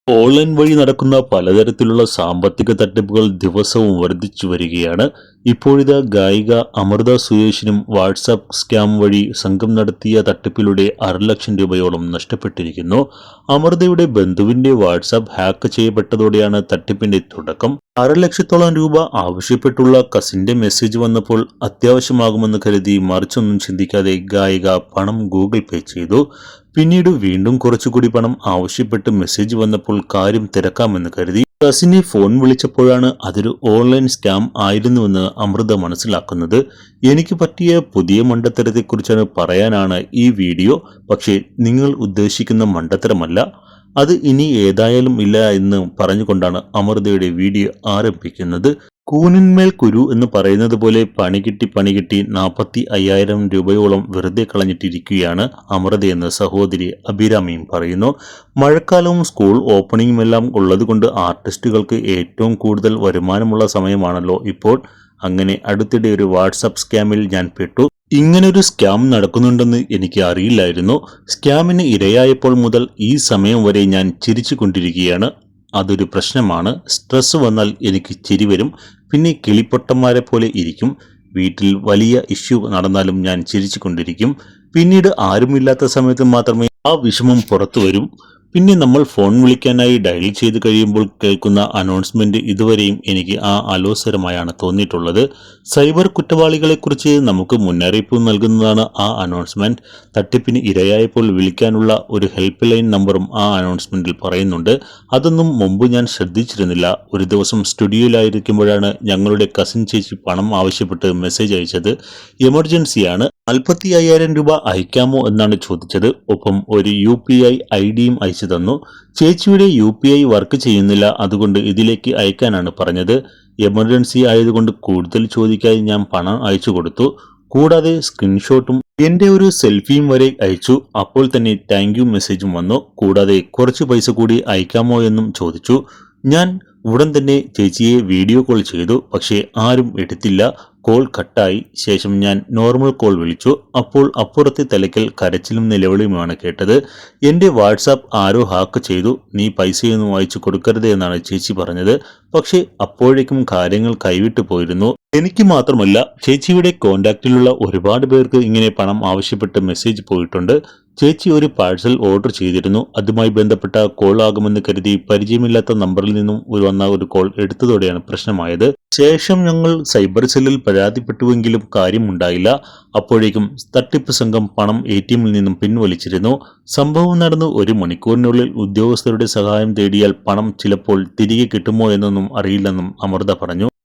Online വഴി നടക്കുന്ന പലതരത്തിലുള്ള സാമ്പത്തിക തട്ടിപ്പുകൾ ദിവസവും വർദ്ധിച്ചു വരികയാണ്. ഇപ്പോഴിതാ ഗായിക അമൃത സുരേഷിനും വാട്സാപ്പ് സ്കാം വഴി സംഘം നടത്തിയ തട്ടിപ്പിലൂടെ 6,00,000 രൂപയോളം നഷ്ടപ്പെട്ടിരിക്കുന്നു. അമൃതയുടെ ബന്ധുവിന്റെ വാട്സാപ്പ് ഹാക്ക് ചെയ്യപ്പെട്ടതോടെയാണ് തട്ടിപ്പിന്റെ തുടക്കം. 6,00,000-ഓളം രൂപ ആവശ്യപ്പെട്ടുള്ള കസിന്റെ മെസ്സേജ് വന്നപ്പോൾ അത്യാവശ്യമാകുമെന്ന് കരുതി മറിച്ചൊന്നും ചിന്തിക്കാതെ ഗായിക പണം ഗൂഗിൾ പേ ചെയ്തു. പിന്നീട് വീണ്ടും കുറച്ചുകൂടി പണം ആവശ്യപ്പെട്ട് മെസ്സേജ് വന്നപ്പോൾ കാര്യം തിരക്കാമെന്ന് കരുതി കസിനെ ഫോൺ വിളിച്ചപ്പോഴാണ് അതൊരു ഓൺലൈൻ സ്കാം ആയിരുന്നുവെന്ന് അമൃത മനസ്സിലാക്കുന്നത്. എനിക്ക് പറ്റിയ പുതിയ മണ്ടത്തരത്തെക്കുറിച്ചാണ് പറയാനാണ് ഈ വീഡിയോ. പക്ഷേ നിങ്ങൾ ഉദ്ദേശിക്കുന്ന മണ്ടത്തരമല്ല, അത് ഇനി ഏതായാലും ഇല്ല എന്ന് പറഞ്ഞുകൊണ്ടാണ് അമൃതയുടെ വീഡിയോ ആരംഭിക്കുന്നത്. കൂനിന്മേൽ കുരു എന്ന് പറയുന്നത് പോലെ പണി കിട്ടി 45,000 രൂപയോളം വെറുതെ കളഞ്ഞിട്ടിരിക്കുകയാണ് അമൃതയെന്ന് സഹോദരി അഭിരാമിയും പറയുന്നു. മഴക്കാലവും സ്കൂൾ ഓപ്പണിംഗുമെല്ലാം ഉള്ളതുകൊണ്ട് ആർട്ടിസ്റ്റുകൾക്ക് ഏറ്റവും കൂടുതൽ വരുമാനമുള്ള സമയമാണല്ലോ ഇപ്പോൾ. അങ്ങനെ അടുത്തിടെ ഒരു വാട്സാപ്പ് സ്കാമിൽ ഞാൻ പെട്ടു. ഇങ്ങനൊരു സ്കാം നടക്കുന്നുണ്ടെന്ന് എനിക്ക് അറിയില്ലായിരുന്നു. സ്കാമിന് ഇരയായപ്പോൾ മുതൽ ഈ സമയം വരെ ഞാൻ ചിരിച്ചു കൊണ്ടിരിക്കുകയാണ്. അതൊരു പ്രശ്നമാണ്. സ്ട്രെസ് വന്നാൽ എനിക്ക് ചിരി വരും. പിന്നെ കിളിപ്പൊട്ടന്മാരെ പോലെ ഇരിക്കും. വീട്ടിൽ വലിയ ഇഷ്യൂ നടന്നാലും ഞാൻ ചിരിച്ചു കൊണ്ടിരിക്കും. പിന്നീട് ആരുമില്ലാത്ത സമയത്ത് മാത്രമേ ആ വിഷമം പുറത്തു വരും. പിന്നെ നമ്മൾ ഫോൺ വിളിക്കാനായി ഡയൽ ചെയ്ത് കഴിയുമ്പോൾ കേൾക്കുന്ന അനൗൺസ്മെന്റ് ഇതുവരെയും എനിക്ക് അലോസരമായാണ് തോന്നിയിട്ടുള്ളത്. സൈബർ കുറ്റവാളികളെക്കുറിച്ച് നമുക്ക് മുന്നറിയിപ്പ് നൽകുന്നതാണ് ആ അനൗൺസ്മെന്റ്. തട്ടിപ്പിന് ഇരയായപ്പോൾ വിളിക്കാനുള്ള ഒരു ഹെൽപ്പ് ലൈൻ നമ്പറും ആ അനൗൺസ്മെന്റിൽ പറയുന്നുണ്ട്. അതൊന്നും മുമ്പ് ഞാൻ ശ്രദ്ധിച്ചിരുന്നില്ല. ഒരു ദിവസം സ്റ്റുഡിയോയിലായിരിക്കുമ്പോഴാണ് ഞങ്ങളുടെ കസിൻ ചേച്ചി പണം ആവശ്യപ്പെട്ട് മെസ്സേജ് അയച്ചത്. എമർജൻസിയാണ്, 45,000 രൂപ അയക്കാമോ എന്നാണ് ചോദിച്ചത്. ഒപ്പം ഒരു UPI ഐഡിയും അയച്ചു തന്നു. ചേച്ചിയുടെ UPI വർക്ക് ചെയ്യുന്നില്ല, അതുകൊണ്ട് ഇതിലേക്ക് അയക്കാനാണ് പറഞ്ഞത്. എമർജൻസി ആയതുകൊണ്ട് കൂടുതൽ ചോദിക്കാതെ ഞാൻ പണം അയച്ചു കൊടുത്തു. കൂടാതെ സ്ക്രീൻഷോട്ടും എന്റെ ഒരു സെൽഫിയും വരെ അയച്ചു. അപ്പോൾ തന്നെ താങ്ക് യു മെസ്സേജും വന്നു. കൂടാതെ കുറച്ച് പൈസ കൂടി അയക്കാമോ എന്നും ചോദിച്ചു. ഞാൻ ഉടൻ തന്നെ ചേച്ചിയെ വീഡിയോ കോൾ ചെയ്തു. പക്ഷേ ആരും എടുത്തില്ല. കോൾ കട്ടായി. ശേഷം ഞാൻ നോർമൽ കോൾ വിളിച്ചു. അപ്പോൾ അപ്പുറത്തെ തലയ്ക്കൽ കരച്ചിലും നിലവിളിയുമാണ് കേട്ടത്. എന്റെ വാട്സാപ്പ് ആരോ ഹാക്ക് ചെയ്തു, നീ പൈസയൊന്നും അയച്ചു കൊടുക്കരുത് എന്നാണ് ചേച്ചി പറഞ്ഞത്. പക്ഷേ അപ്പോഴേക്കും കാര്യങ്ങൾ കൈവിട്ടു പോയിരുന്നു. എനിക്ക് മാത്രമല്ല, ചേച്ചിയുടെ കോണ്ടാക്റ്റിലുള്ള ഒരുപാട് പേർക്ക് ഇങ്ങനെ പണം ആവശ്യപ്പെട്ട് മെസ്സേജ് പോയിട്ടുണ്ട്. ചേച്ചി ഒരു പാഴ്സൽ ഓർഡർ ചെയ്തിരുന്നു. അതുമായി ബന്ധപ്പെട്ട കോൾ ആകുമെന്ന് കരുതി പരിചയമില്ലാത്ത നമ്പറിൽ നിന്നും വന്ന ഒരു കോൾ എടുത്തതോടെയാണ് പ്രശ്നമായത്. ശേഷം ഞങ്ങൾ സൈബർ സെല്ലിൽ പരാതിപ്പെട്ടുവെങ്കിലും കാര്യമുണ്ടായില്ല. അപ്പോഴേക്കും തട്ടിപ്പ് സംഘം പണം ATM-ൽ നിന്നും പിൻവലിച്ചിരുന്നു. സംഭവം നടന്ന് 1 മണിക്കൂറിനുള്ളിൽ ഉദ്യോഗസ്ഥരുടെ സഹായം തേടിയാൽ പണം ചിലപ്പോൾ തിരികെ കിട്ടുമോ എന്നൊന്നും അറിയില്ലെന്നും അമൃത പറഞ്ഞു.